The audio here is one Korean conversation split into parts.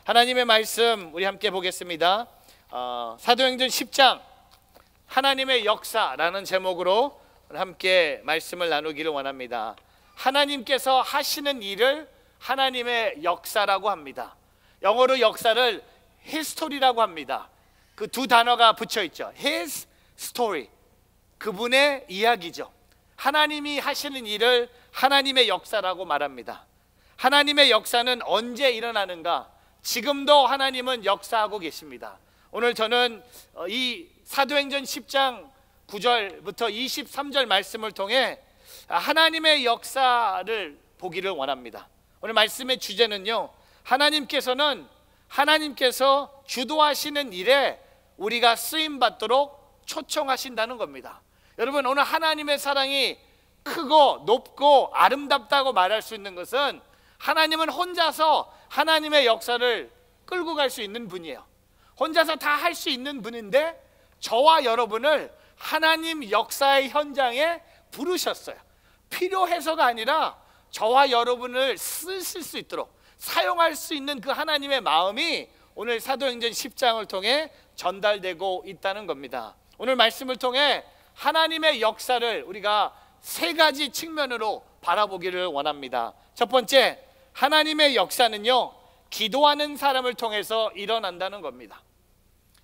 하나님의 말씀 우리 함께 보겠습니다. 사도행전 10장 하나님의 역사라는 제목으로 함께 말씀을 나누기를 원합니다. 하나님께서 하시는 일을 하나님의 역사라고 합니다. 영어로 역사를 history라고 합니다. 그 두 단어가 붙여 있죠. His story, 그분의 이야기죠. 하나님이 하시는 일을 하나님의 역사라고 말합니다. 하나님의 역사는 언제 일어나는가? 지금도 하나님은 역사하고 계십니다. 오늘 저는 이 사도행전 10장 9절부터 23절 말씀을 통해 하나님의 역사를 보기를 원합니다. 오늘 말씀의 주제는요, 하나님께서 주도하시는 일에 우리가 쓰임받도록 초청하신다는 겁니다. 여러분, 오늘 하나님의 사랑이 크고 높고 아름답다고 말할 수 있는 것은 하나님은 혼자서 하나님의 역사를 끌고 갈 수 있는 분이에요. 혼자서 다 할 수 있는 분인데 저와 여러분을 하나님 역사의 현장에 부르셨어요. 필요해서가 아니라 저와 여러분을 쓰실 수 있도록 사용할 수 있는 그 하나님의 마음이 오늘 사도행전 10장을 통해 전달되고 있다는 겁니다. 오늘 말씀을 통해 하나님의 역사를 우리가 세 가지 측면으로 바라보기를 원합니다. 첫 번째, 하나님의 역사는요, 기도하는 사람을 통해서 일어난다는 겁니다.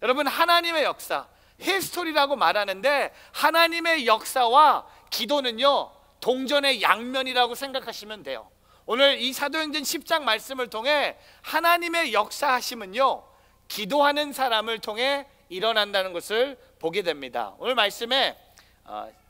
여러분, 하나님의 역사, 히스토리라고 말하는데 하나님의 역사와 기도는요, 동전의 양면이라고 생각하시면 돼요. 오늘 이 사도행전 10장 말씀을 통해 하나님의 역사하심은요, 기도하는 사람을 통해 일어난다는 것을 보게 됩니다. 오늘 말씀에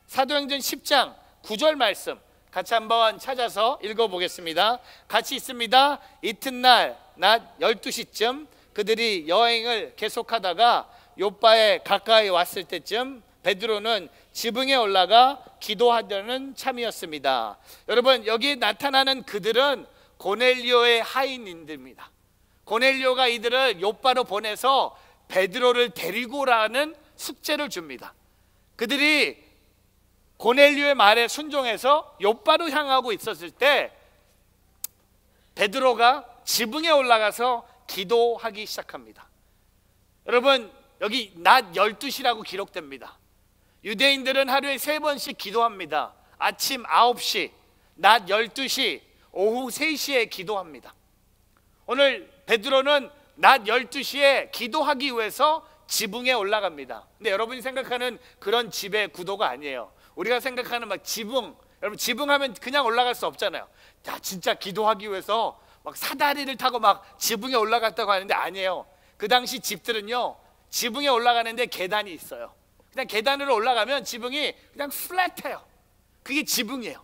사도행전 10장 9절 말씀 같이 한번 찾아서 읽어보겠습니다. 같이 있습니다. 이튿날 낮 12시쯤 그들이 여행을 계속하다가 욥바에 가까이 왔을 때쯤 베드로는 지붕에 올라가 기도하려는 참이었습니다. 여러분, 여기 나타나는 그들은 고넬료의 하인인들입니다. 고넬료가 이들을 욥바로 보내서 베드로를 데리고 오라는 숙제를 줍니다. 그들이 고넬료의 말에 순종해서 욥바로 향하고 있었을 때 베드로가 지붕에 올라가서 기도하기 시작합니다. 여러분, 여기 낮 12시라고 기록됩니다. 유대인들은 하루에 3번씩 기도합니다. 아침 9시, 낮 12시, 오후 3시에 기도합니다. 오늘 베드로는 낮 12시에 기도하기 위해서 지붕에 올라갑니다. 근데 여러분이 생각하는 그런 집의 구도가 아니에요. 우리가 생각하는 막 지붕, 여러분 지붕하면 그냥 올라갈 수 없잖아요. 자, 진짜 기도하기 위해서 막 사다리를 타고 막 지붕에 올라갔다고 하는데 아니에요. 그 당시 집들은요, 지붕에 올라가는데 계단이 있어요. 그냥 계단으로 올라가면 지붕이 그냥 플랫해요. 그게 지붕이에요.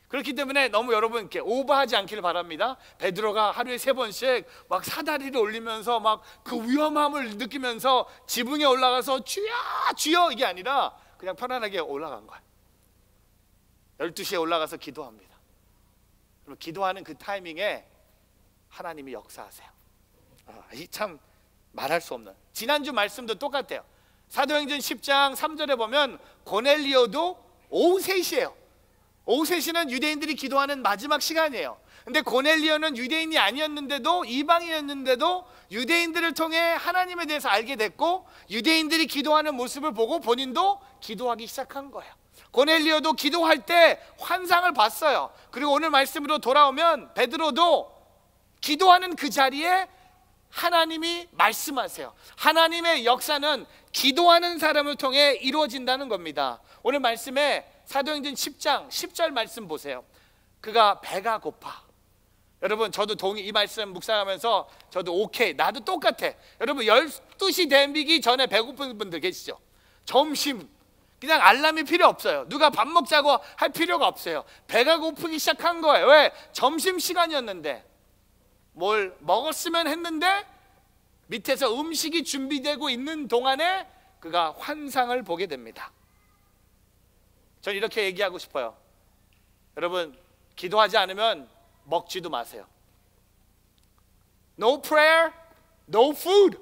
그렇기 때문에 너무 여러분 이렇게 오버하지 않기를 바랍니다. 베드로가 하루에 3번씩 막 사다리를 올리면서 막 그 위험함을 느끼면서 지붕에 올라가서 주여 주여 이게 아니라 그냥 편안하게 올라간 거예요. 12시에 올라가서 기도합니다. 그럼 기도하는 그 타이밍에 하나님이 역사하세요. 참 말할 수 없는, 지난주 말씀도 똑같아요. 사도행전 10장 3절에 보면 고넬리오도 오후 3시예요. 오후 3시는 유대인들이 기도하는 마지막 시간이에요. 근데 고넬리오는 유대인이 아니었는데도, 이방인이었는데도 유대인들을 통해 하나님에 대해서 알게 됐고 유대인들이 기도하는 모습을 보고 본인도 기도하기 시작한 거예요. 고넬리오도 기도할 때 환상을 봤어요. 그리고 오늘 말씀으로 돌아오면 베드로도 기도하는 그 자리에 하나님이 말씀하세요. 하나님의 역사는 기도하는 사람을 통해 이루어진다는 겁니다. 오늘 말씀에 사도행전 10장 10절 말씀 보세요. 그가 배가 고파. 여러분, 저도 이 말씀 묵상하면서 저도 오케이, 나도 똑같아. 여러분, 12시 되기 전에 배고픈 분들 계시죠? 점심 그냥 알람이 필요 없어요. 누가 밥 먹자고 할 필요가 없어요. 배가 고프기 시작한 거예요. 왜? 점심시간이었는데 뭘 먹었으면 했는데 밑에서 음식이 준비되고 있는 동안에 그가 환상을 보게 됩니다. 저는 이렇게 얘기하고 싶어요. 여러분, 기도하지 않으면 먹지도 마세요. No prayer, no food.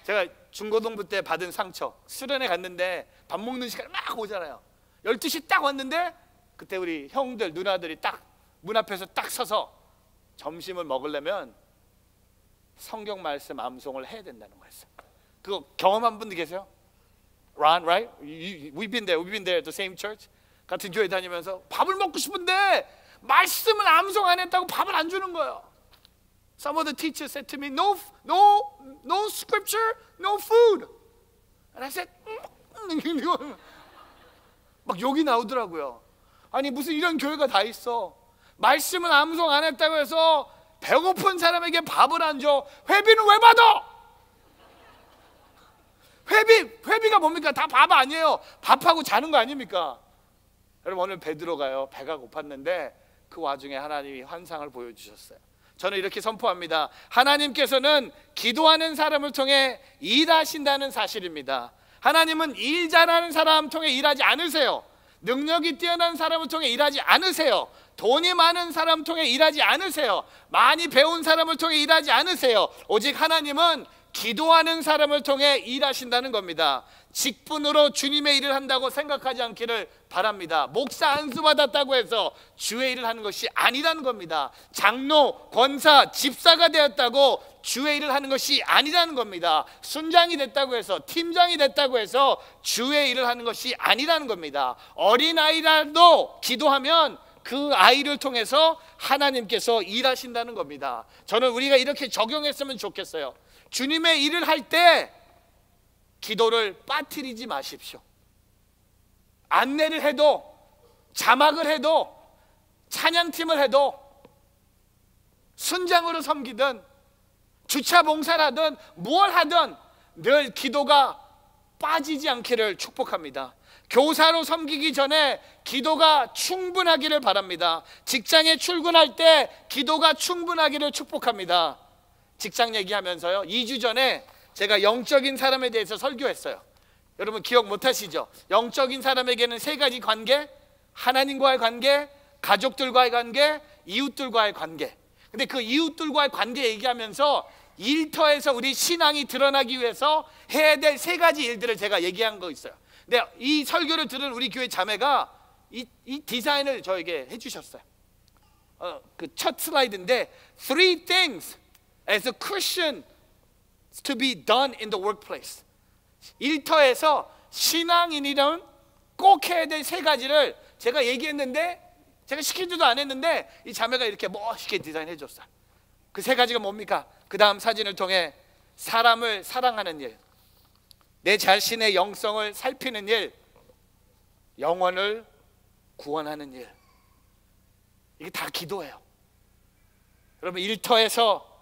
제가 중고등부 때 받은 상처, 수련회 갔는데 밥 먹는 시간이 막 오잖아요. 12시 딱 왔는데 그때 우리 형들, 누나들이 딱 문 앞에서 딱 서서 점심을 먹으려면 성경 말씀 암송을 해야 된다는 거였어요. 그거 경험한 분들 계세요? Ron, right? We've been there, the same church. 같은 교회 다니면서 밥을 먹고 싶은데 말씀을 암송 안 했다고 밥을 안 주는 거예요. Some of the teachers said to me, no scripture, no food. And I said, 막 욕이 나오더라고요. 아니 무슨 이런 교회가 다 있어. 말씀을 암송 안 했다고 해서 배고픈 사람에게 밥을 안 줘. 회비는 왜 받아? 회비가 뭡니까? 다 밥 아니에요. 밥하고 자는 거 아닙니까? 여러분 오늘 베드로가요 배가 고팠는데 그 와중에 하나님이 환상을 보여주셨어요. 저는 이렇게 선포합니다. 하나님께서는 기도하는 사람을 통해 일하신다는 사실입니다. 하나님은 일 잘하는 사람 통해 일하지 않으세요. 능력이 뛰어난 사람을 통해 일하지 않으세요. 돈이 많은 사람 통해 일하지 않으세요. 많이 배운 사람을 통해 일하지 않으세요. 오직 하나님은 기도하는 사람을 통해 일하신다는 겁니다. 직분으로 주님의 일을 한다고 생각하지 않기를 바랍니다. 목사 안수 받았다고 해서 주의 일을 하는 것이 아니라는 겁니다. 장로, 권사, 집사가 되었다고 주의 일을 하는 것이 아니라는 겁니다. 순장이 됐다고 해서, 팀장이 됐다고 해서 주의 일을 하는 것이 아니라는 겁니다. 어린아이라도 기도하면 그 아이를 통해서 하나님께서 일하신다는 겁니다. 저는 우리가 이렇게 적용했으면 좋겠어요. 주님의 일을 할 때 기도를 빠뜨리지 마십시오. 안내를 해도, 자막을 해도, 찬양팀을 해도, 순장으로 섬기든 주차 봉사를 하든 뭘 하든 늘 기도가 빠지지 않기를 축복합니다. 교사로 섬기기 전에 기도가 충분하기를 바랍니다. 직장에 출근할 때 기도가 충분하기를 축복합니다. 직장 얘기하면서요, 2주 전에 제가 영적인 사람에 대해서 설교했어요. 여러분 기억 못하시죠? 영적인 사람에게는 3가지 관계, 하나님과의 관계, 가족들과의 관계, 이웃들과의 관계. 근데 그 이웃들과의 관계 얘기하면서 일터에서 우리 신앙이 드러나기 위해서 해야 될 3가지 일들을 제가 얘기한 거 있어요. 근데 이 설교를 들은 우리 교회 자매가 이 디자인을 저에게 해주셨어요. 그 첫 슬라이드인데 3 things as a Christian to be done in the workplace. 일터에서 신앙인이란 꼭 해야 될 3가지를 제가 얘기했는데, 제가 시키지도 안 했는데 이 자매가 이렇게 멋있게 디자인해 줬어요. 그 3가지가 뭡니까? 그 다음 사진을 통해 사람을 사랑하는 일, 내 자신의 영성을 살피는 일, 영혼을 구원하는 일. 이게 다 기도예요. 여러분 일터에서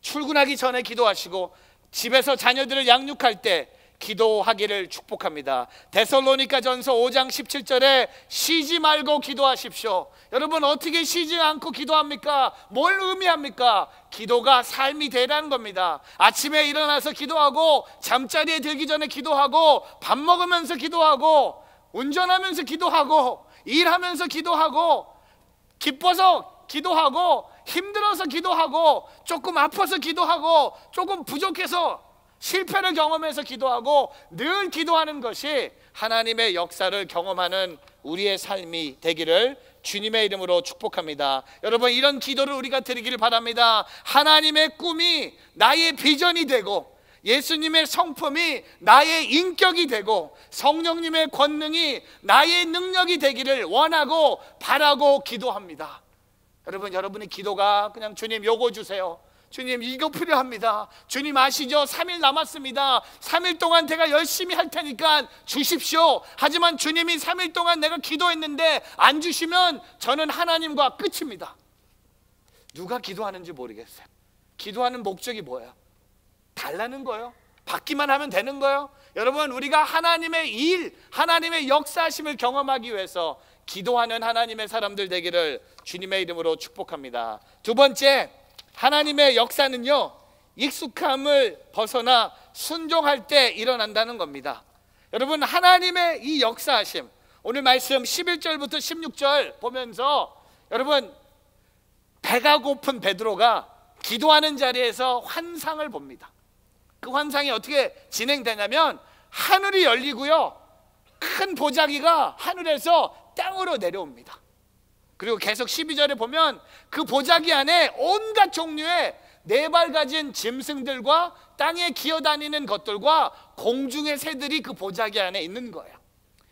출근하기 전에 기도하시고 집에서 자녀들을 양육할 때 기도하기를 축복합니다. 데살로니가전서 5장 17절에 쉬지 말고 기도하십시오. 여러분 어떻게 쉬지 않고 기도합니까? 뭘 의미합니까? 기도가 삶이 되라는 겁니다. 아침에 일어나서 기도하고, 잠자리에 들기 전에 기도하고, 밥 먹으면서 기도하고, 운전하면서 기도하고, 일하면서 기도하고, 기뻐서 기도하고, 힘들어서 기도하고, 조금 아파서 기도하고, 조금 부족해서 실패를 경험해서 기도하고, 늘 기도하는 것이 하나님의 역사를 경험하는 우리의 삶이 되기를 주님의 이름으로 축복합니다. 여러분 이런 기도를 우리가 드리기를 바랍니다. 하나님의 꿈이 나의 비전이 되고, 예수님의 성품이 나의 인격이 되고, 성령님의 권능이 나의 능력이 되기를 원하고 바라고 기도합니다. 여러분, 여러분의 기도가 그냥 주님 요거 주세요, 주님 이거 필요합니다, 주님 아시죠? 3일 남았습니다, 3일 동안 제가 열심히 할 테니까 주십시오. 하지만 주님이 3일 동안 내가 기도했는데 안 주시면 저는 하나님과 끝입니다. 누가 기도하는지 모르겠어요. 기도하는 목적이 뭐예요? 달라는 거예요? 받기만 하면 되는 거예요? 여러분 우리가 하나님의 일, 하나님의 역사하심을 경험하기 위해서 기도하는 하나님의 사람들 되기를 주님의 이름으로 축복합니다. 두 번째, 하나님의 역사는요 익숙함을 벗어나 순종할 때 일어난다는 겁니다. 여러분 하나님의 이 역사하심, 오늘 말씀 11절부터 16절 보면서 여러분 배가 고픈 베드로가 기도하는 자리에서 환상을 봅니다. 그 환상이 어떻게 진행되냐면 하늘이 열리고요, 큰 보자기가 하늘에서 땅으로 내려옵니다. 그리고 계속 12절에 보면 그 보자기 안에 온갖 종류의 네 발 가진 짐승들과 땅에 기어다니는 것들과 공중의 새들이 그 보자기 안에 있는 거예요.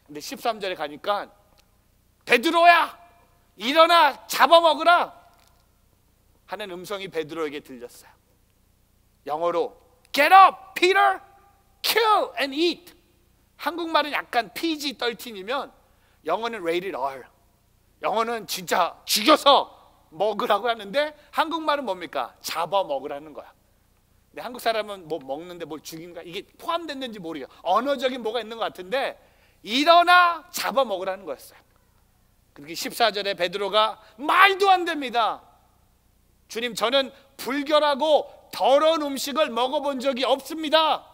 근데 13절에 가니까 베드로야 일어나 잡아먹으라 하는 음성이 베드로에게 들렸어요. 영어로 Get up, Peter, kill and eat. 한국말은 약간 PG-13이면 영어는 rated R. 영어는 진짜 죽여서 먹으라고 하는데 한국말은 뭡니까? 잡아먹으라는 거야. 근데 한국 사람은 뭐 먹는데 뭘 죽인가? 이게 포함됐는지 모르겠어요. 언어적인 뭐가 있는 것 같은데 일어나 잡아먹으라는 거였어요. 그렇게 14절에 베드로가 말도 안 됩니다. 주님, 저는 불결하고 더러운 음식을 먹어본 적이 없습니다.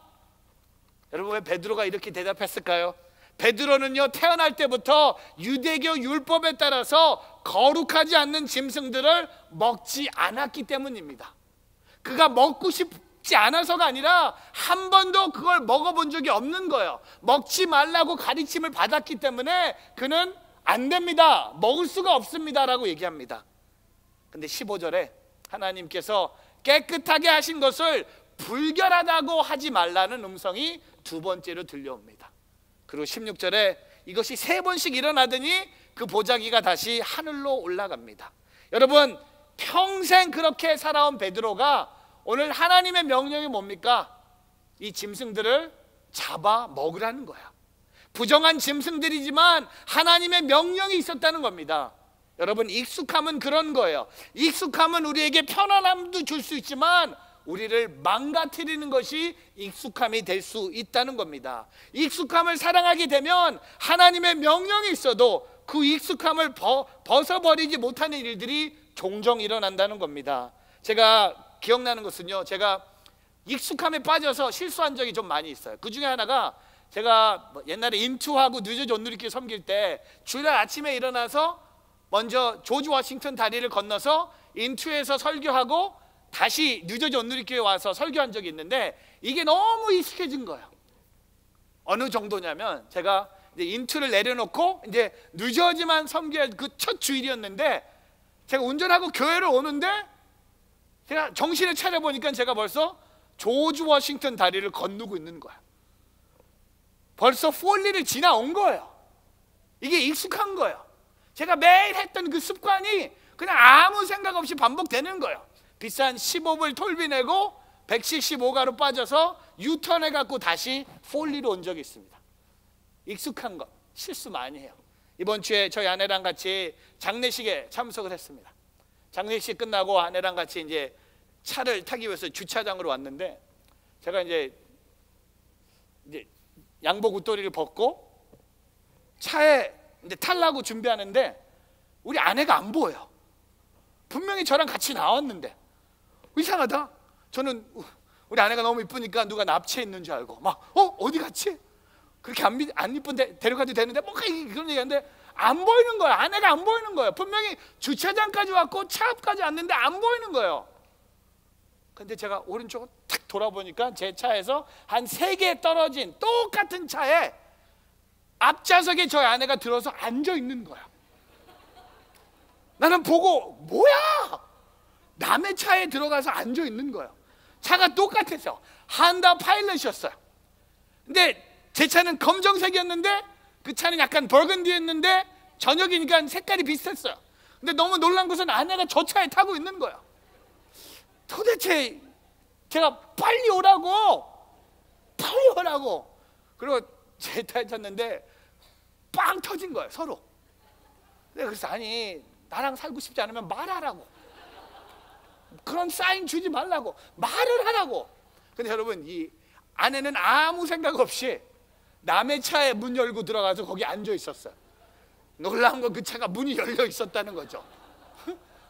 여러분, 왜 베드로가 이렇게 대답했을까요? 베드로는요, 태어날 때부터 유대교 율법에 따라서 거룩하지 않는 짐승들을 먹지 않았기 때문입니다. 그가 먹고 싶지 않아서가 아니라 한 번도 그걸 먹어본 적이 없는 거예요. 먹지 말라고 가르침을 받았기 때문에 그는 안 됩니다, 먹을 수가 없습니다 라고 얘기합니다. 근데 15절에 하나님께서 깨끗하게 하신 것을 불결하다고 하지 말라는 음성이 두 번째로 들려옵니다. 그리고 16절에 이것이 세 번씩 일어나더니 그 보자기가 다시 하늘로 올라갑니다. 여러분, 평생 그렇게 살아온 베드로가 오늘 하나님의 명령이 뭡니까? 이 짐승들을 잡아 먹으라는 거야. 부정한 짐승들이지만 하나님의 명령이 있었다는 겁니다. 여러분, 익숙함은 그런 거예요. 익숙함은 우리에게 편안함도 줄 수 있지만 우리를 망가뜨리는 것이 익숙함이 될 수 있다는 겁니다. 익숙함을 사랑하게 되면 하나님의 명령이 있어도 그 익숙함을 벗어버리지 못하는 일들이 종종 일어난다는 겁니다. 제가 기억나는 것은요, 제가 익숙함에 빠져서 실수한 적이 좀 많이 있어요. 그 중에 하나가 제가 옛날에 인투하고 뉴저지 온누리교회 섬길 때 주일날 아침에 일어나서 먼저 조지 워싱턴 다리를 건너서 인투에서 설교하고 다시 뉴저지 온누리교회 와서 설교한 적이 있는데 이게 너무 익숙해진 거예요. 어느 정도냐면 제가 이제 인투를 내려놓고 이제 뉴저지만 섬길 그 첫 주일이었는데 제가 운전하고 교회를 오는데 제가 정신을 차려보니까 제가 벌써 조지 워싱턴 다리를 건너고 있는 거야. 벌써 폴리를 지나온 거예요. 이게 익숙한 거예요. 제가 매일 했던 그 습관이 그냥 아무 생각 없이 반복되는 거예요. 비싼 15불 톨비 내고 175가로 빠져서 유턴해 갖고 다시 폴리로 온 적이 있습니다. 익숙한 거 실수 많이 해요. 이번 주에 저희 아내랑 같이 장례식에 참석을 했습니다. 장례식 끝나고 아내랑 같이 이제 차를 타기 위해서 주차장으로 왔는데 제가 이제 양복 웃도리를 벗고 차에 이제 타려고 준비하는데 우리 아내가 안 보여요. 분명히 저랑 같이 나왔는데 이상하다. 저는 우리 아내가 너무 이쁘니까 누가 납치해 있는 줄 알고 막 어디 갔지? 그렇게 안 이쁜데 데려가도 되는데 뭔가 그런 얘기하는데 안 보이는 거야. 아내가 안 보이는 거예요. 분명히 주차장까지 왔고 차 앞까지 왔는데 안 보이는 거예요. 근데 제가 오른쪽으로 탁 돌아보니까 제 차에서 한 3개 떨어진 똑같은 차에 앞좌석에 저희 아내가 들어서 앉아 있는 거야. 나는 보고 뭐야? 남의 차에 들어가서 앉아 있는 거예요. 차가 똑같아서 한다 파일럿이었어요. 근데 제 차는 검정색이었는데 그 차는 약간 버건디였는데 저녁이니까 색깔이 비슷했어요. 근데 너무 놀란 것은 아내가 저 차에 타고 있는 거예요. 도대체 제가 빨리 오라고 그리고 제 차에 탔는데 빵 터진 거예요, 서로. 그래서 아니 나랑 살고 싶지 않으면 말하라고, 그런 사인 주지 말라고, 말을 하라고. 근데 여러분, 이 아내는 아무 생각 없이 남의 차에 문 열고 들어가서 거기 앉아 있었어요. 놀라운 건 그 차가 문이 열려 있었다는 거죠.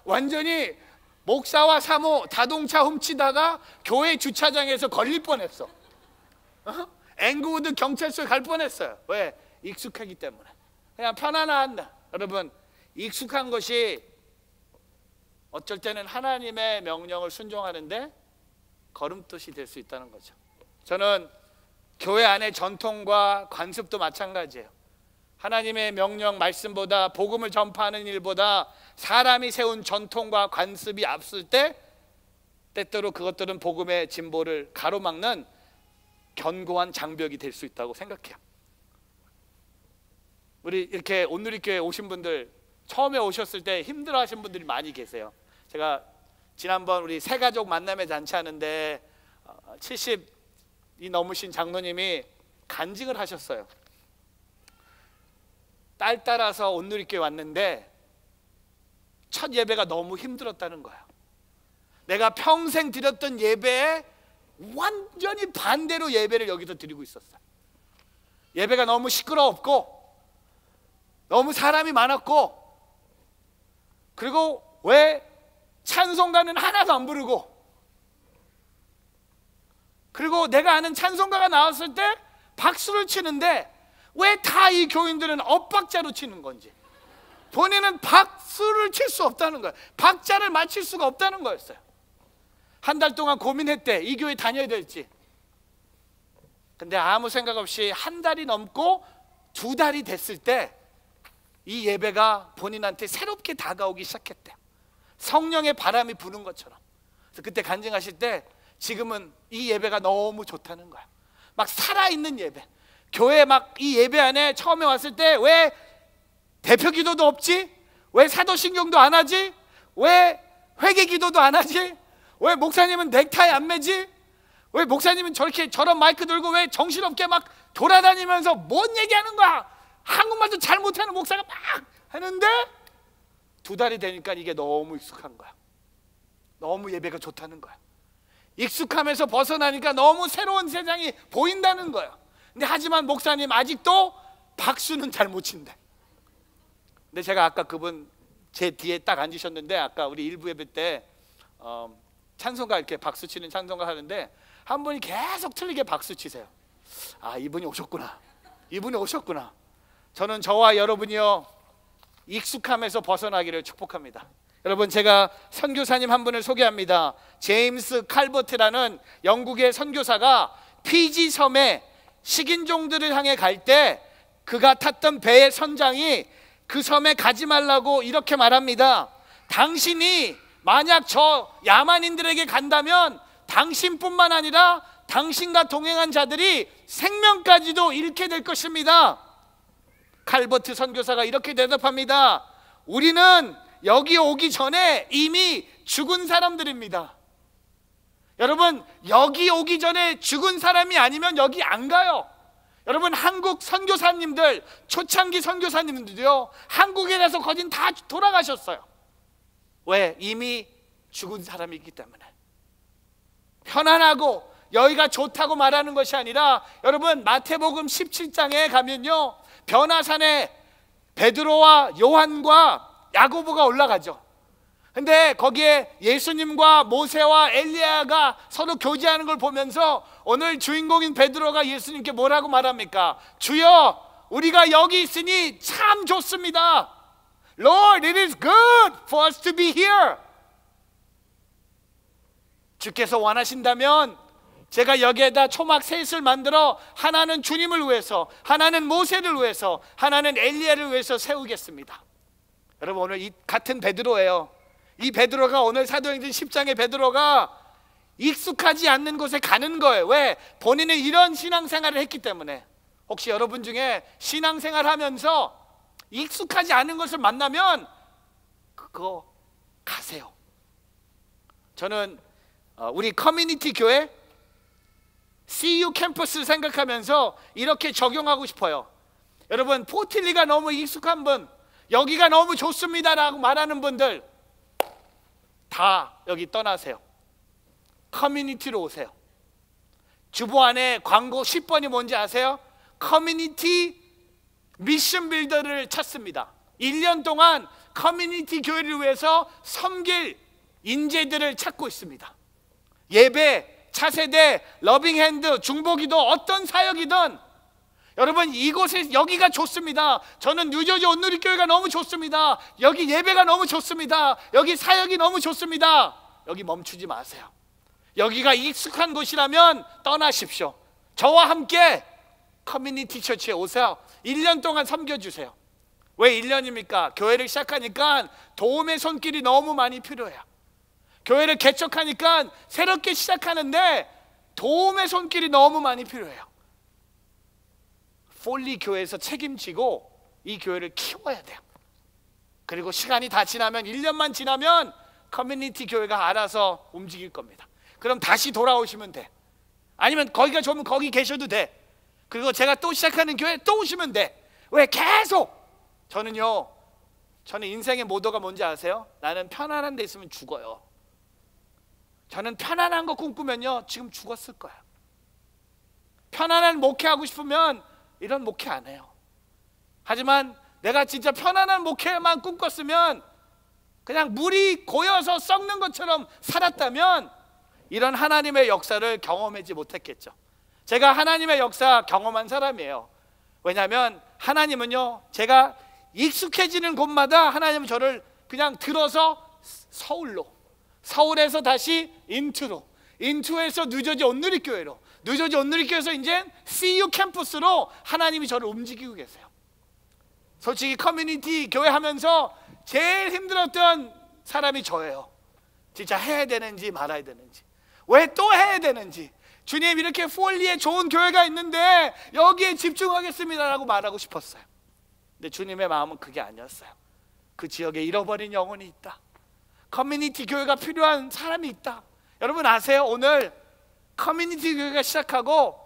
완전히 목사와 사모 자동차 훔치다가 교회 주차장에서 걸릴 뻔했어. 앵그우드 경찰서에 갈 뻔했어요. 왜? 익숙하기 때문에. 그냥 편안한, 여러분, 익숙한 것이 어쩔 때는 하나님의 명령을 순종하는데 걸음돌이 될 수 있다는 거죠. 저는 교회 안의 전통과 관습도 마찬가지예요. 하나님의 명령 말씀보다, 복음을 전파하는 일보다 사람이 세운 전통과 관습이 앞설 때 때때로 그것들은 복음의 진보를 가로막는 견고한 장벽이 될 수 있다고 생각해요. 우리 이렇게 온누리교회 오신 분들, 처음에 오셨을 때 힘들어하신 분들이 많이 계세요. 제가 지난번 우리 새가족 만남의 잔치 하는데 70이 넘으신 장로님이 간증을 하셨어요. 딸 따라서 온누리교회 왔는데 첫 예배가 너무 힘들었다는 거예요. 내가 평생 드렸던 예배에 완전히 반대로 예배를 여기서 드리고 있었어요. 예배가 너무 시끄럽고 너무 사람이 많았고, 그리고 왜 찬송가는 하나도 안 부르고, 그리고 내가 아는 찬송가가 나왔을 때 박수를 치는데 왜 다 이 교인들은 엇박자로 치는 건지, 본인은 박수를 칠 수 없다는 거예요. 박자를 맞출 수가 없다는 거였어요. 한 달 동안 고민했대. 이 교회 다녀야 될지. 근데 아무 생각 없이 한 달이 넘고 2달이 됐을 때 이 예배가 본인한테 새롭게 다가오기 시작했대. 성령의 바람이 부는 것처럼. 그래서 그때 간증하실 때 지금은 이 예배가 너무 좋다는 거야. 막 살아있는 예배. 교회 막 이 예배 안에 처음에 왔을 때 왜 대표 기도도 없지? 왜 사도신경도 안 하지? 왜 회개 기도도 안 하지? 왜 목사님은 넥타이 안 매지? 왜 목사님은 저런 마이크 들고 왜 정신없게 막 돌아다니면서 뭔 얘기하는 거야? 한국말도 잘 못하는 목사가 막 하는데 2달이 되니까 이게 너무 익숙한 거야. 너무 예배가 좋다는 거야. 익숙함에서 벗어나니까 너무 새로운 세상이 보인다는 거야. 근데 하지만 목사님 아직도 박수는 잘 못 친대. 근데 제가 아까 그분 제 뒤에 딱 앉으셨는데, 아까 우리 일부 예배 때 찬송가 이렇게 박수 치는 찬송가 하는데 한 분이 계속 틀리게 박수 치세요. 아, 이분이 오셨구나. 이분이 오셨구나. 저는 저와 여러분이요 익숙함에서 벗어나기를 축복합니다. 여러분, 제가 선교사님 한 분을 소개합니다. 제임스 칼버트라는 영국의 선교사가 피지 섬에 식인종들을 향해 갈 때 그가 탔던 배의 선장이 그 섬에 가지 말라고 이렇게 말합니다. 당신이 만약 저 야만인들에게 간다면 당신뿐만 아니라 당신과 동행한 자들이 생명까지도 잃게 될 것입니다. 칼버트 선교사가 이렇게 대답합니다. 우리는 여기 오기 전에 이미 죽은 사람들입니다. 여러분, 여기 오기 전에 죽은 사람이 아니면 여기 안 가요. 여러분, 한국 선교사님들, 초창기 선교사님들도요 한국에 가서 거진 다 돌아가셨어요. 왜? 이미 죽은 사람이기 때문에. 편안하고 여기가 좋다고 말하는 것이 아니라, 여러분 마태복음 17장에 가면요 변화산에 베드로와 요한과 야고보가 올라가죠. 근데 거기에 예수님과 모세와 엘리야가 서로 교제하는 걸 보면서 오늘 주인공인 베드로가 예수님께 뭐라고 말합니까? 주여, 우리가 여기 있으니 참 좋습니다. Lord, it is good for us to be here. 주께서 원하신다면 제가 여기에다 초막 셋을 만들어 하나는 주님을 위해서, 하나는 모세를 위해서, 하나는 엘리야를 위해서 세우겠습니다. 여러분, 오늘 이 같은 베드로예요. 이 베드로가 오늘 사도행전 10장의 베드로가 익숙하지 않는 곳에 가는 거예요. 왜? 본인은 이런 신앙생활을 했기 때문에. 혹시 여러분 중에 신앙생활 하면서 익숙하지 않은 것을 만나면 그거 가세요. 저는 우리 커뮤니티 교회 CU 캠퍼스를 생각하면서 이렇게 적용하고 싶어요. 여러분, 포틸리가 너무 익숙한 분, 여기가 너무 좋습니다라고 말하는 분들 다 여기 떠나세요. 커뮤니티로 오세요. 주보 안에 광고 10번이 뭔지 아세요? 커뮤니티 미션 빌더를 찾습니다. 1년 동안 커뮤니티 교회를 위해서 섬길 인재들을 찾고 있습니다. 예배, 차세대, 러빙핸드, 중보기도, 어떤 사역이든 여러분 이곳에 여기가 좋습니다. 저는 뉴저지 온누리교회가 너무 좋습니다. 여기 예배가 너무 좋습니다. 여기 사역이 너무 좋습니다. 여기 멈추지 마세요. 여기가 익숙한 곳이라면 떠나십시오. 저와 함께 커뮤니티 처치에 오세요. 1년 동안 섬겨주세요. 왜 1년입니까? 교회를 시작하니까 도움의 손길이 너무 많이 필요해요. 교회를 개척하니까 새롭게 시작하는데 도움의 손길이 너무 많이 필요해요. 폴리 교회에서 책임지고 이 교회를 키워야 돼요. 그리고 시간이 다 지나면, 1년만 지나면 커뮤니티 교회가 알아서 움직일 겁니다. 그럼 다시 돌아오시면 돼. 아니면 거기가 좋으면 거기 계셔도 돼. 그리고 제가 또 시작하는 교회 또 오시면 돼. 왜 계속? 저는 인생의 모토가 뭔지 아세요? 나는 편안한 데 있으면 죽어요. 저는 편안한 거 꿈꾸면요 지금 죽었을 거예요. 편안한 목회하고 싶으면 이런 목회 안 해요. 하지만 내가 진짜 편안한 목회만 꿈꿨으면, 그냥 물이 고여서 썩는 것처럼 살았다면 이런 하나님의 역사를 경험하지 못했겠죠. 제가 하나님의 역사 경험한 사람이에요. 왜냐하면 하나님은요, 제가 익숙해지는 곳마다 하나님은 저를 그냥 들어서 서울에서 다시 인투에서 뉴저지 온누리교회로, 뉴저지 온누리교회에서 이제 CU 캠퍼스로 하나님이 저를 움직이고 계세요. 솔직히 커뮤니티 교회 하면서 제일 힘들었던 사람이 저예요. 진짜 해야 되는지 말아야 되는지, 왜 또 해야 되는지, 주님 이렇게 폴리에 좋은 교회가 있는데 여기에 집중하겠습니다 라고 말하고 싶었어요. 근데 주님의 마음은 그게 아니었어요. 그 지역에 잃어버린 영혼이 있다. 커뮤니티 교회가 필요한 사람이 있다. 여러분 아세요? 오늘 커뮤니티 교회가 시작하고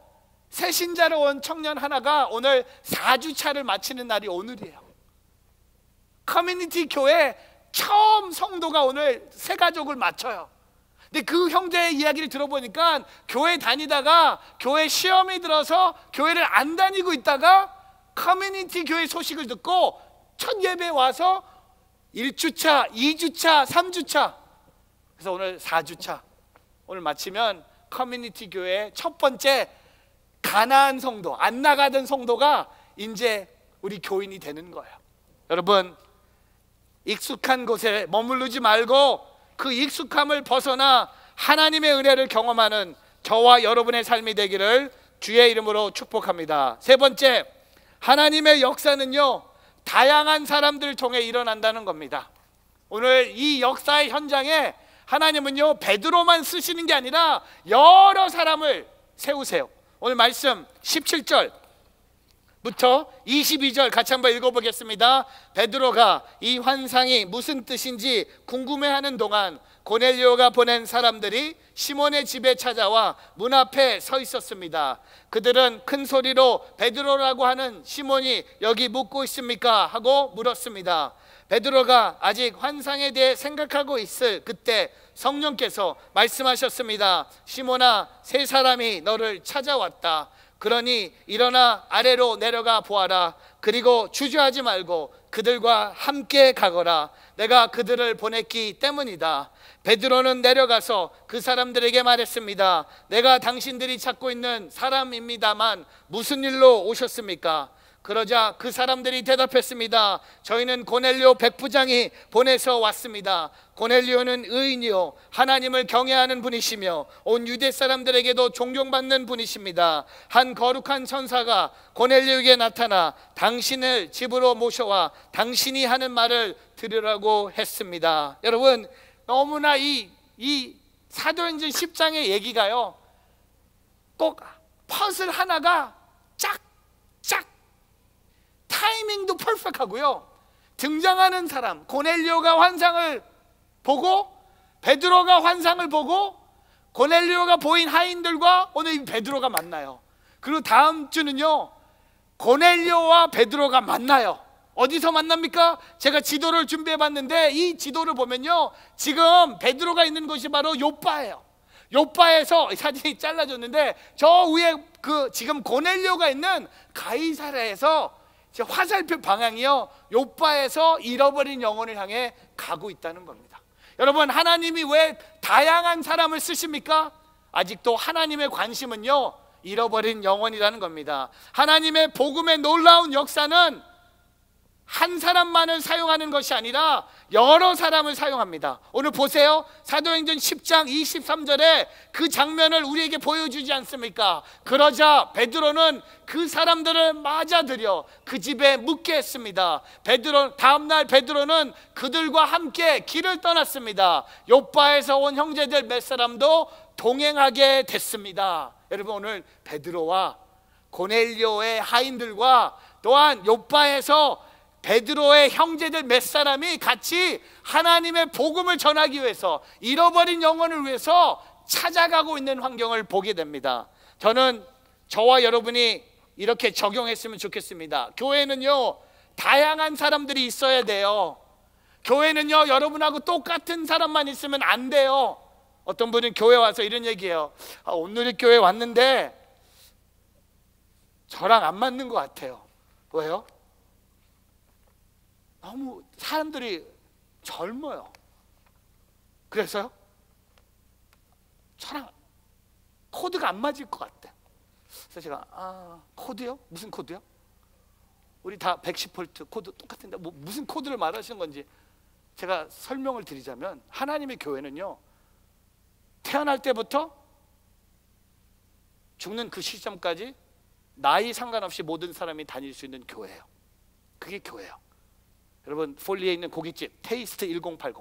새 신자로 온 청년 하나가 오늘 4주차를 마치는 날이 오늘이에요. 커뮤니티 교회 처음 성도가 오늘 새 가족을 맞춰요. 근데 그 형제의 이야기를 들어보니까 교회 다니다가 교회 시험이 들어서 교회를 안 다니고 있다가 커뮤니티 교회 소식을 듣고 첫 예배에 와서 1주차, 2주차, 3주차, 그래서 오늘 4주차 오늘 마치면 커뮤니티 교회의 첫 번째 가나안 성도, 안 나가던 성도가 이제 우리 교인이 되는 거예요. 여러분, 익숙한 곳에 머무르지 말고 그 익숙함을 벗어나 하나님의 은혜를 경험하는 저와 여러분의 삶이 되기를 주의 이름으로 축복합니다. 세 번째, 하나님의 역사는요 다양한 사람들을 통해 일어난다는 겁니다. 오늘 이 역사의 현장에 하나님은요 베드로만 쓰시는 게 아니라 여러 사람을 세우세요. 오늘 말씀 17절부터 22절 같이 한번 읽어보겠습니다. 베드로가 이 환상이 무슨 뜻인지 궁금해하는 동안 고넬료가 보낸 사람들이 시몬의 집에 찾아와 문 앞에 서 있었습니다. 그들은 큰 소리로 베드로라고 하는 시몬이 여기 묵고 있습니까? 하고 물었습니다. 베드로가 아직 환상에 대해 생각하고 있을 그때 성령께서 말씀하셨습니다. 시몬아, 세 사람이 너를 찾아왔다. 그러니 일어나 아래로 내려가 보아라. 그리고 주저하지 말고 그들과 함께 가거라. 내가 그들을 보냈기 때문이다. 베드로는 내려가서 그 사람들에게 말했습니다. 내가 당신들이 찾고 있는 사람입니다만 무슨 일로 오셨습니까? 그러자 그 사람들이 대답했습니다. 저희는 고넬료 백부장이 보내서 왔습니다. 고넬료는 의인이요 하나님을 경외하는 분이시며 온 유대 사람들에게도 존경받는 분이십니다. 한 거룩한 천사가 고넬료에게 나타나 당신을 집으로 모셔와 당신이 하는 말을 들으라고 했습니다. 여러분, 너무나 이 사도행전 10장의 얘기가요 꼭 퍼즐 하나가 짝짝 타이밍도 퍼펙트하고요, 등장하는 사람 고넬료가 환상을 보고 베드로가 환상을 보고 고넬료가 보인 하인들과 오늘 이 베드로가 만나요. 그리고 다음 주는요 고넬료와 베드로가 만나요. 어디서 만납니까? 제가 지도를 준비해 봤는데 이 지도를 보면요 지금 베드로가 있는 곳이 바로 요빠예요. 요빠에서 사진이 잘라졌는데 저 위에 그 지금 고넬료가 있는 가이사랴에서 화살표 방향이요 요빠에서 잃어버린 영혼을 향해 가고 있다는 겁니다. 여러분, 하나님이 왜 다양한 사람을 쓰십니까? 아직도 하나님의 관심은요 잃어버린 영혼이라는 겁니다. 하나님의 복음의 놀라운 역사는 한 사람만을 사용하는 것이 아니라 여러 사람을 사용합니다. 오늘 보세요. 사도행전 10장 23절에 그 장면을 우리에게 보여주지 않습니까? 그러자 베드로는 그 사람들을 맞아들여 그 집에 묵게 했습니다. 다음날 베드로는 그들과 함께 길을 떠났습니다. 요빠에서 온 형제들 몇 사람도 동행하게 됐습니다. 여러분, 오늘 베드로와 고넬료의 하인들과 또한 요빠에서 베드로의 형제들 몇 사람이 같이 하나님의 복음을 전하기 위해서, 잃어버린 영혼을 위해서 찾아가고 있는 환경을 보게 됩니다. 저는 저와 여러분이 이렇게 적용했으면 좋겠습니다. 교회는요, 다양한 사람들이 있어야 돼요. 교회는요, 여러분하고 똑같은 사람만 있으면 안 돼요. 어떤 분은 교회 와서 이런 얘기해요. 오늘 교회 왔는데 저랑 안 맞는 것 같아요. 왜요? 너무 사람들이 젊어요. 그래서요? 저랑 코드가 안 맞을 것 같아. 그래서 제가 코드요? 무슨 코드요? 우리 다 110V 코드 똑같은데 무슨 코드를 말하시는 건지 제가 설명을 드리자면, 하나님의 교회는요, 태어날 때부터 죽는 그 시점까지 나이 상관없이 모든 사람이 다닐 수 있는 교회예요. 그게 교회예요. 여러분, 폴리에 있는 고깃집 테이스트 1080,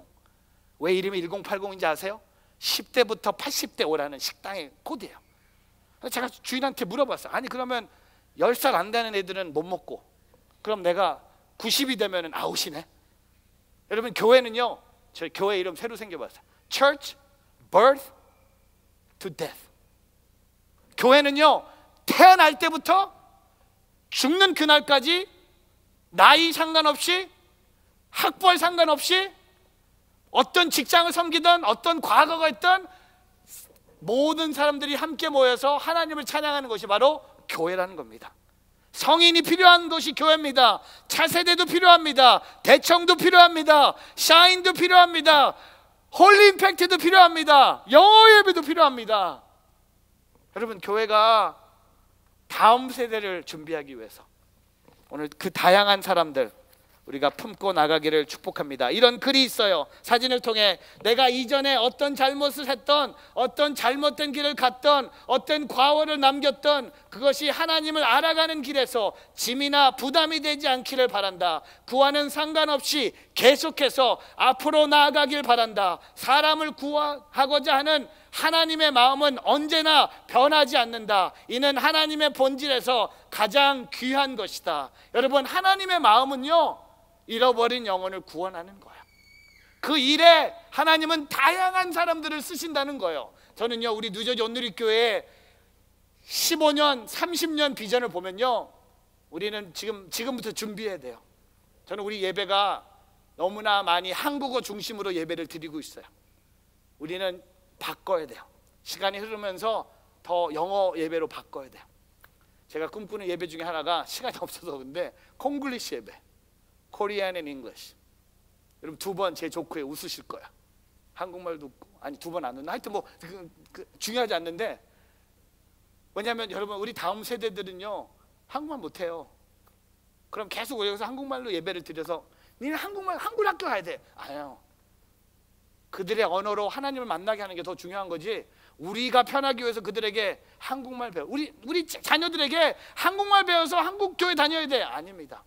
왜 이름이 1080인지 아세요? 10대부터 80대 오라는 식당의 코드예요. 제가 주인한테 물어봤어요. 아니 그러면 10살 안 되는 애들은 못 먹고, 그럼 내가 90이 되면 아웃이네. 여러분, 교회는요, 저희 교회 이름 새로 생겨봤어요. Church Birth to Death. 교회는요, 태어날 때부터 죽는 그날까지 나이 상관없이, 학벌 상관없이, 어떤 직장을 섬기든 어떤 과거가 있든 모든 사람들이 함께 모여서 하나님을 찬양하는 것이 바로 교회라는 겁니다. 성인이 필요한 것이 교회입니다. 차세대도 필요합니다. 대청도 필요합니다. 샤인도 필요합니다. 홀리 임팩트도 필요합니다. 영어 예배도 필요합니다. 여러분, 교회가 다음 세대를 준비하기 위해서 오늘 그 다양한 사람들 우리가 품고 나가기를 축복합니다. 이런 글이 있어요. 사진을 통해 내가 이전에 어떤 잘못을 했던, 어떤 잘못된 길을 갔던, 어떤 과오를 남겼던 그것이 하나님을 알아가는 길에서 짐이나 부담이 되지 않기를 바란다. 그와는 상관없이 계속해서 앞으로 나아가길 바란다. 사람을 구하고자 하는 하나님의 마음은 언제나 변하지 않는다. 이는 하나님의 본질에서 가장 귀한 것이다. 여러분, 하나님의 마음은요, 잃어버린 영혼을 구원하는 거예요. 그 일에 하나님은 다양한 사람들을 쓰신다는 거예요. 저는요, 우리 뉴저지 온누리교회 15년, 30년 비전을 보면요, 우리는 지금부터 준비해야 돼요. 저는 우리 예배가 너무나 많이 한국어 중심으로 예배를 드리고 있어요. 우리는 바꿔야 돼요. 시간이 흐르면서 더 영어 예배로 바꿔야 돼요. 제가 꿈꾸는 예배 중에 하나가, 시간이 없어서 근데 콩글리시 예배, Korean and English. 여러분, 2번 제 조크에 웃으실 거야. 한국말도 웃고, 아니 2번 안 웃나? 하여튼 중요하지 않는데, 왜냐하면 여러분, 우리 다음 세대들은요 한국말 못해요. 그럼 계속 여기서 한국말로 예배를 드려서 니는 한국 학교 가야 돼. 아니요. 그들의 언어로 하나님을 만나게 하는 게 더 중요한 거지, 우리가 편하기 위해서 그들에게 한국말 배워, 우리 자녀들에게 한국말 배워서 한국 교회 다녀야 돼. 아닙니다.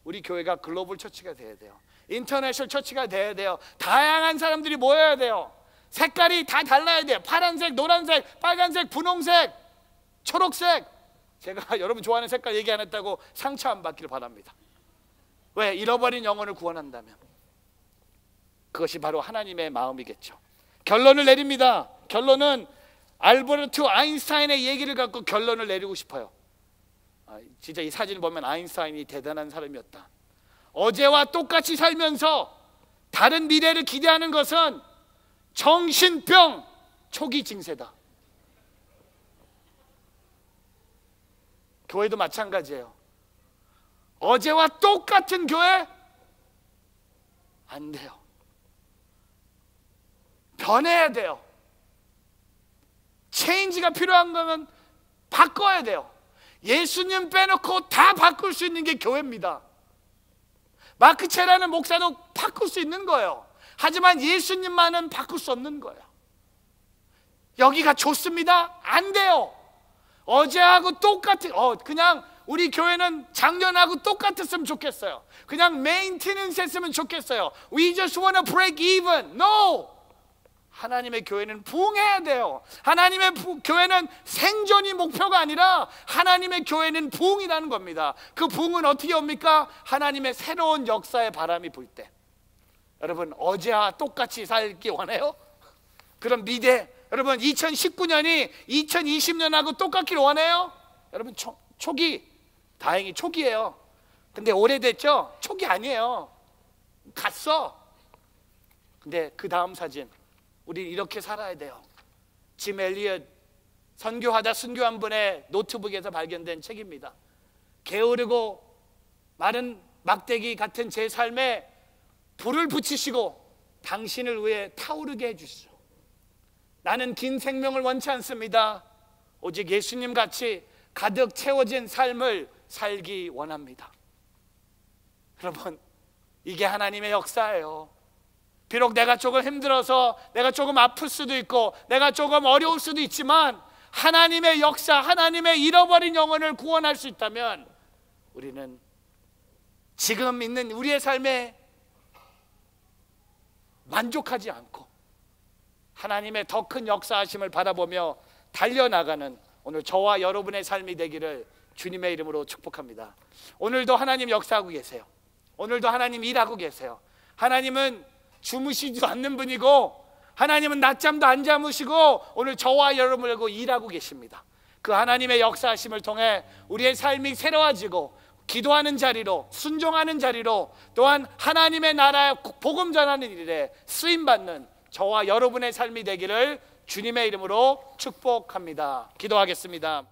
우리 교회가 글로벌 처치가 돼야 돼요. 인터내셔널 처치가 돼야 돼요. 다양한 사람들이 모여야 돼요. 색깔이 다 달라야 돼요. 파란색, 노란색, 빨간색, 분홍색, 초록색. 제가 여러분 좋아하는 색깔 얘기 안 했다고 상처 안 받기를 바랍니다. 왜? 잃어버린 영혼을 구원한다면 그것이 바로 하나님의 마음이겠죠. 결론을 내립니다. 결론은 알버트 아인슈타인의 얘기를 갖고 결론을 내리고 싶어요. 진짜 이 사진을 보면 아인슈타인이 대단한 사람이었다. 어제와 똑같이 살면서 다른 미래를 기대하는 것은 정신병 초기 증세다. 교회도 마찬가지예요. 어제와 똑같은 교회 안 돼요. 변해야 돼요. 체인지가 필요한 거면 바꿔야 돼요. 예수님 빼놓고 다 바꿀 수 있는 게 교회입니다. 마크 체라는 목사도 바꿀 수 있는 거예요. 하지만 예수님만은 바꿀 수 없는 거예요. 여기가 좋습니다? 안 돼요. 어제하고 똑같은, 그냥 우리 교회는 작년하고 똑같았으면 좋겠어요. 그냥 메인테넌스 했으면 좋겠어요. We just want to break even. No! 하나님의 교회는 부흥해야 돼요. 하나님의 교회는 생존이 목표가 아니라 하나님의 교회는 부흥이라는 겁니다. 그 부흥은 어떻게 옵니까? 하나님의 새로운 역사의 바람이 불 때. 여러분, 어제와 똑같이 살기 원해요? 그럼 미래, 여러분 2019년이 2020년하고 똑같기를 원해요? 여러분 초기, 다행히 초기예요. 근데 오래됐죠? 초기 아니에요. 갔어. 근데 그 다음 사진, 우리 이렇게 살아야 돼요. 짐 엘리엇 선교하다 순교한 분의 노트북에서 발견된 책입니다. 게으르고 마른 막대기 같은 제 삶에 불을 붙이시고 당신을 위해 타오르게 해주시오. 나는 긴 생명을 원치 않습니다. 오직 예수님 같이 가득 채워진 삶을 살기 원합니다. 여러분, 이게 하나님의 역사예요. 비록 내가 조금 힘들어서, 내가 조금 아플 수도 있고, 내가 조금 어려울 수도 있지만 하나님의 역사, 하나님의 잃어버린 영혼을 구원할 수 있다면 우리는 지금 있는 우리의 삶에 만족하지 않고 하나님의 더 큰 역사하심을 바라보며 달려나가는 오늘 저와 여러분의 삶이 되기를 주님의 이름으로 축복합니다. 오늘도 하나님 역사하고 계세요. 오늘도 하나님 일하고 계세요. 하나님은 주무시지 않는 분이고, 하나님은 낮잠도 안 잠으시고 오늘 저와 여러분을 두고 일하고 계십니다. 그 하나님의 역사하심을 통해 우리의 삶이 새로워지고 기도하는 자리로, 순종하는 자리로, 또한 하나님의 나라의 복음 전하는 일에 쓰임받는 저와 여러분의 삶이 되기를 주님의 이름으로 축복합니다. 기도하겠습니다.